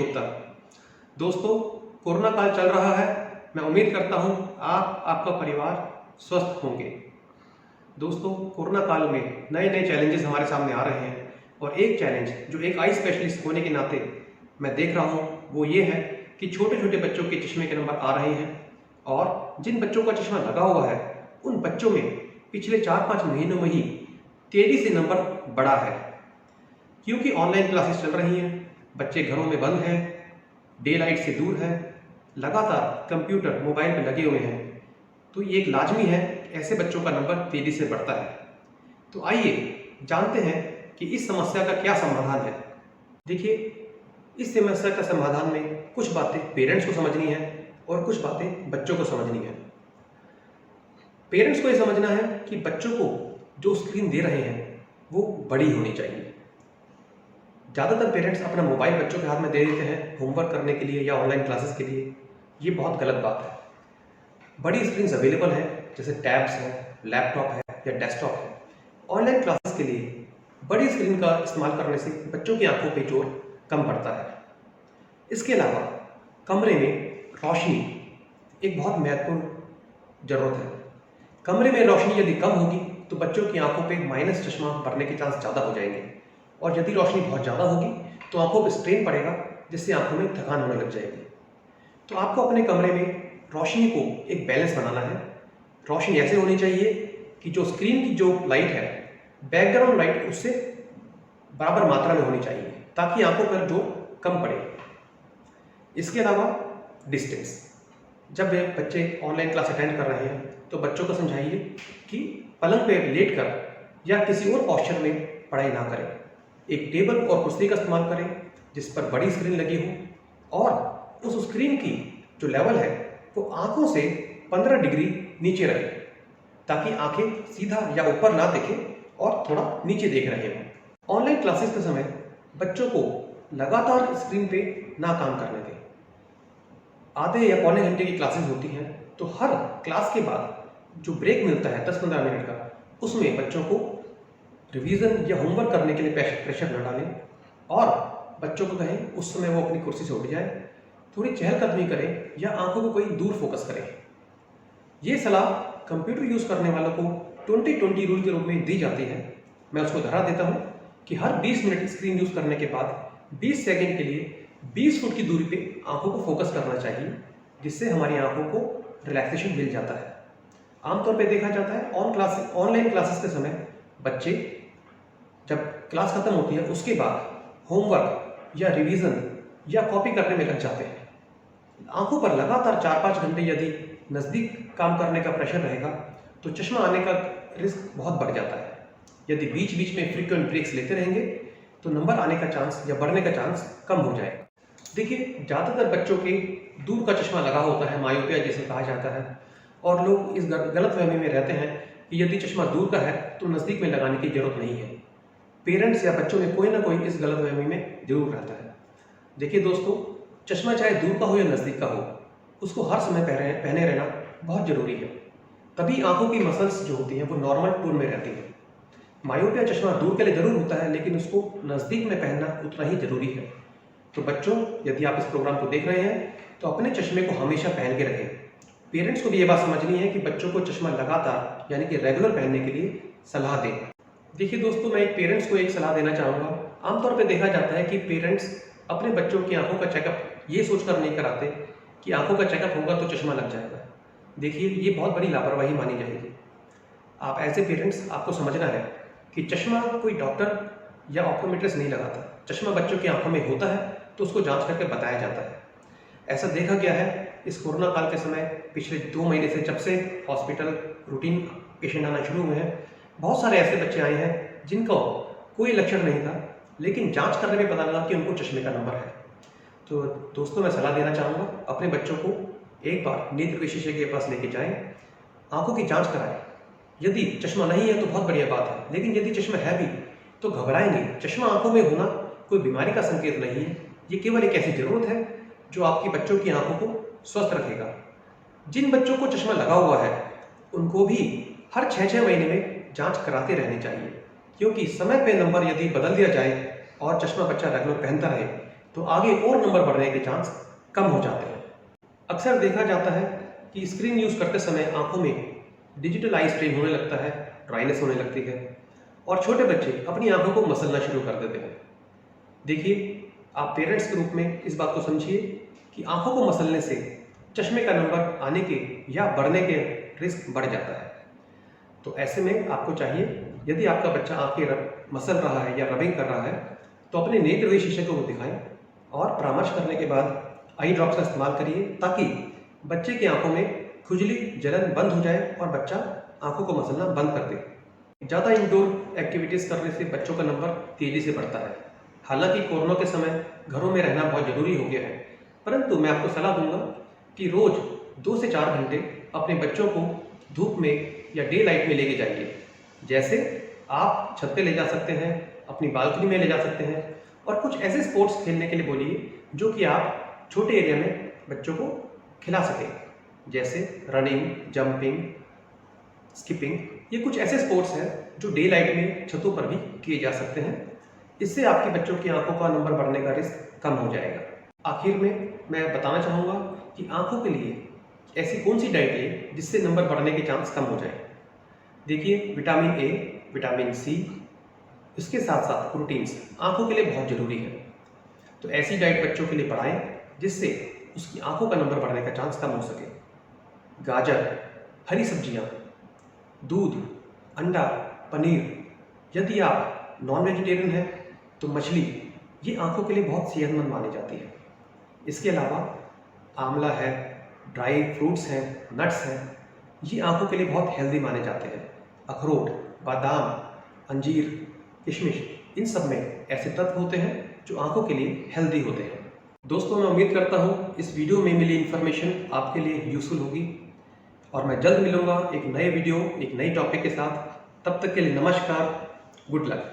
गुप्ता। दोस्तों, कोरोना काल चल रहा है। मैं उम्मीद करता हूं आपका परिवार स्वस्थ होंगे। दोस्तों, कोरोना काल में नए नए चैलेंजेस हमारे सामने आ रहे हैं और एक चैलेंज जो एक आई स्पेशलिस्ट होने के नाते मैं देख रहा हूं वो ये है कि छोटे छोटे बच्चों के चश्मे के नंबर आ रहे हैं और जिन बच्चों का चश्मा लगा हुआ है उन बच्चों में पिछले 4-5 महीनों में ही तेजी से नंबर बढ़ा है। क्योंकि ऑनलाइन क्लासेस चल रही हैं, बच्चे घरों में बंद हैं, डे लाइट से दूर हैं, लगातार कंप्यूटर मोबाइल में लगे हुए हैं, तो ये एक लाजमी है ऐसे बच्चों का नंबर तेजी से बढ़ता है। तो आइए जानते हैं कि इस समस्या का क्या समाधान है। देखिए, इस समस्या का समाधान में कुछ बातें पेरेंट्स को समझनी है और कुछ बातें बच्चों को समझनी है। पेरेंट्स को ये समझना है कि बच्चों को जो स्क्रीन दे रहे हैं वो बड़ी होनी चाहिए। ज़्यादातर पेरेंट्स अपना मोबाइल बच्चों के हाथ में दे देते हैं होमवर्क करने के लिए या ऑनलाइन क्लासेस के लिए। ये बहुत गलत बात है। बड़ी स्क्रीन्स अवेलेबल हैं, जैसे टैब्स है, लैपटॉप है या डेस्कटॉप है। ऑनलाइन क्लासेस के लिए बड़ी स्क्रीन का इस्तेमाल करने से बच्चों की आंखों पर जोर कम पड़ता है। इसके अलावा कमरे में रोशनी एक बहुत महत्वपूर्ण ज़रूरत है। कमरे में रोशनी यदि कम होगी तो बच्चों की आंखों पे माइनस चश्मा पड़ने के चांस ज़्यादा हो जाएंगे और यदि रोशनी बहुत ज़्यादा होगी तो आंखों पे स्ट्रेन पड़ेगा, जिससे आंखों में थकान होने लग जाएगी। तो आपको अपने कमरे में रोशनी को एक बैलेंस बनाना है। रोशनी ऐसे होनी चाहिए कि जो स्क्रीन की जो लाइट है, बैकग्राउंड लाइट उससे बराबर मात्रा में होनी चाहिए ताकि आंखों पर जोर कम पड़े। इसके अलावा डिस्टेंस, जब बच्चे ऑनलाइन क्लास अटेंड कर रहे हैं तो बच्चों को समझाइए कि पलंग पे लेटकर या किसी और पोस्चर में पढ़ाई ना करें। एक टेबल और कुर्सी का इस्तेमाल करें जिस पर बड़ी स्क्रीन लगी हो और उस स्क्रीन की जो लेवल है वो आंखों से 15 डिग्री नीचे रहे ताकि आंखें सीधा या ऊपर ना दिखें और थोड़ा नीचे देख रहे हों। ऑनलाइन क्लासेस के समय बच्चों को लगातार स्क्रीन पे ना काम करने दें। आधे या पौने घंटे की क्लासेस होती हैं तो हर क्लास के बाद जो ब्रेक मिलता है 10-15 मिनट का, उसमें बच्चों को रिवीजन या होमवर्क करने के लिए प्रेशर न डालें और बच्चों को कहें उस समय वो अपनी कुर्सी से उठ जाए, थोड़ी चहलकदमी करें या आंखों को कोई दूर फोकस करें। ये सलाह कंप्यूटर यूज़ करने वालों को 20-20 रूल के रूप में दी जाती है। मैं उसको दोहरा देता हूँ कि हर 20 मिनट स्क्रीन यूज़ करने के बाद 20 सेकेंड के लिए 20 फुट की दूरी पे आंखों को फोकस करना चाहिए, जिससे हमारी आंखों को रिलैक्सेशन मिल जाता है। आमतौर पे देखा जाता है ऑनलाइन क्लासेस के समय बच्चे जब क्लास खत्म होती है उसके बाद होमवर्क या रिवीजन या कॉपी करने में लग जाते हैं। आंखों पर लगातार 4-5 घंटे यदि नज़दीक काम करने का प्रेशर रहेगा तो चश्मा आने का रिस्क बहुत बढ़ जाता है। यदि बीच बीच में फ्रीक्वेंट ब्रेक्स लेते रहेंगे तो नंबर आने का चांस या बढ़ने का चांस कम हो जाएगा। देखिए, ज़्यादातर बच्चों के दूर का चश्मा लगा होता है, मायोपिया जिसे कहा जाता है, और लोग इस गलतफहमी में रहते हैं कि यदि चश्मा दूर का है तो नज़दीक में लगाने की ज़रूरत नहीं है। पेरेंट्स या बच्चों में कोई ना कोई इस गलतफहमी में जरूर रहता है। देखिए दोस्तों, चश्मा चाहे दूर का हो या नज़दीक का हो, उसको हर समय पहने रहना बहुत ज़रूरी है। तभी आंखों की मसल्स जो होती हैं वो नॉर्मल टोन में रहती हैं। मायोपिया चश्मा दूर के लिए ज़रूर होता है, लेकिन उसको नज़दीक में पहनना उतना ही ज़रूरी है। तो बच्चों, यदि आप इस प्रोग्राम को देख रहे हैं तो अपने चश्मे को हमेशा पहन के रखें। पेरेंट्स को भी ये बात समझनी है कि बच्चों को चश्मा लगातार यानी कि रेगुलर पहनने के लिए सलाह दें। देखिए दोस्तों, मैं एक पेरेंट्स को एक सलाह देना चाहूँगा। आमतौर पे देखा जाता है कि पेरेंट्स अपने बच्चों की आंखों का चेकअप ये सोचकर नहीं कराते कि आंखों का चेकअप होगा तो चश्मा लग जाएगा। देखिए, ये बहुत बड़ी लापरवाही मानी जाएगी। आप एज ए पेरेंट्स आपको समझना है कि चश्मा कोई डॉक्टर या ऑप्टोमेट्रिस्ट नहीं लगाता। चश्मा बच्चों की आंखों में होता है तो उसको जांच करके बताया जाता है। ऐसा देखा गया है इस कोरोना काल के समय, पिछले 2 महीने से जब से हॉस्पिटल रूटीन पेशेंट आना शुरू हुए हैं, बहुत सारे ऐसे बच्चे आए हैं जिनको कोई लक्षण नहीं था, लेकिन जांच करने में पता लगा कि उनको चश्मे का नंबर है। तो दोस्तों, मैं सलाह देना चाहूँगा, अपने बच्चों को एक बार नेत्र विशेषज्ञ के पास लेके जाएं, आंखों की जांच कराएं। यदि चश्मा नहीं है तो बहुत बढ़िया बात है, लेकिन यदि चश्मा है भी तो घबराएं नहीं। चश्मा आंखों में होना कोई बीमारी का संकेत नहीं है, ये केवल एक ऐसी जरूरत है जो आपकी बच्चों की आंखों को स्वस्थ रखेगा। जिन बच्चों को चश्मा लगा हुआ है उनको भी हर 6-6 महीने में जांच कराते रहनी चाहिए, क्योंकि समय पे नंबर यदि बदल दिया जाए और चश्मा बच्चा रेगुलर पहनता रहे तो आगे और नंबर बढ़ने के चांस कम हो जाते हैं। अक्सर देखा जाता है कि स्क्रीन यूज़ करते समय आंखों में डिजिटल आई स्ट्रेन होने लगता है, ड्राइनेस होने लगती है और छोटे बच्चे अपनी आंखों को मसलना शुरू कर देते हैं। देखिए, आप पेरेंट्स के रूप में इस बात को समझिए कि आंखों को मसलने से चश्मे का नंबर आने के या बढ़ने के रिस्क बढ़ जाता है। तो ऐसे में आपको चाहिए, यदि आपका बच्चा आंखें मसल रहा है या रबिंग कर रहा है, तो अपने नेत्र विशेषज्ञ को दिखाएं और परामर्श करने के बाद आई ड्रॉप्स का इस्तेमाल करिए, ताकि बच्चे की आंखों में खुजली जलन बंद हो जाए और बच्चा आंखों को मसलना बंद कर दे। ज़्यादा इंडोर एक्टिविटीज़ करने से बच्चों का नंबर तेज़ी से बढ़ता है। हालांकि कोरोना के समय घरों में रहना बहुत ज़रूरी हो गया है, परंतु मैं आपको सलाह दूंगा कि रोज़ 2 से 4 घंटे अपने बच्चों को धूप में या डे लाइट में लेके जाइए। जैसे आप छत पे ले जा सकते हैं, अपनी बालकनी में ले जा सकते हैं और कुछ ऐसे स्पोर्ट्स खेलने के लिए बोलिए जो कि आप छोटे एरिया में बच्चों को खिला सकें, जैसे रनिंग, जंपिंग, स्किपिंग। ये कुछ ऐसे स्पोर्ट्स हैं जो डे लाइट में छतों पर भी किए जा सकते हैं। इससे आपके बच्चों की आंखों का नंबर बढ़ने का रिस्क कम हो जाएगा। आखिर में मैं बताना चाहूँगा कि आंखों के लिए ऐसी कौन सी डाइट लें जिससे नंबर बढ़ने के चांस कम हो जाए। देखिए, विटामिन ए, विटामिन सी, इसके साथ साथ प्रोटीन्स आंखों के लिए बहुत ज़रूरी है। तो ऐसी डाइट बच्चों के लिए बढ़ाएं जिससे उसकी आंखों का नंबर बढ़ने का चांस कम हो सके। गाजर, हरी सब्जियां, दूध, अंडा, पनीर। यदि आप नॉन वेजिटेरियन हैं तो मछली, ये आंखों के लिए बहुत सेहतमंद मानी जाती है। इसके अलावा आंवला है, ड्राई फ्रूट्स हैं, नट्स हैं, ये आंखों के लिए बहुत हेल्दी माने जाते हैं। अखरोट, बादाम, अंजीर, किशमिश, इन सब में ऐसे तत्व होते हैं जो आंखों के लिए हेल्दी होते हैं। दोस्तों, मैं उम्मीद करता हूँ इस वीडियो में मिली इन्फॉर्मेशन आपके लिए यूज़फुल होगी और मैं जल्द मिलूँगा एक नए वीडियो, एक नई टॉपिक के साथ। तब तक के लिए नमस्कार, गुड लक।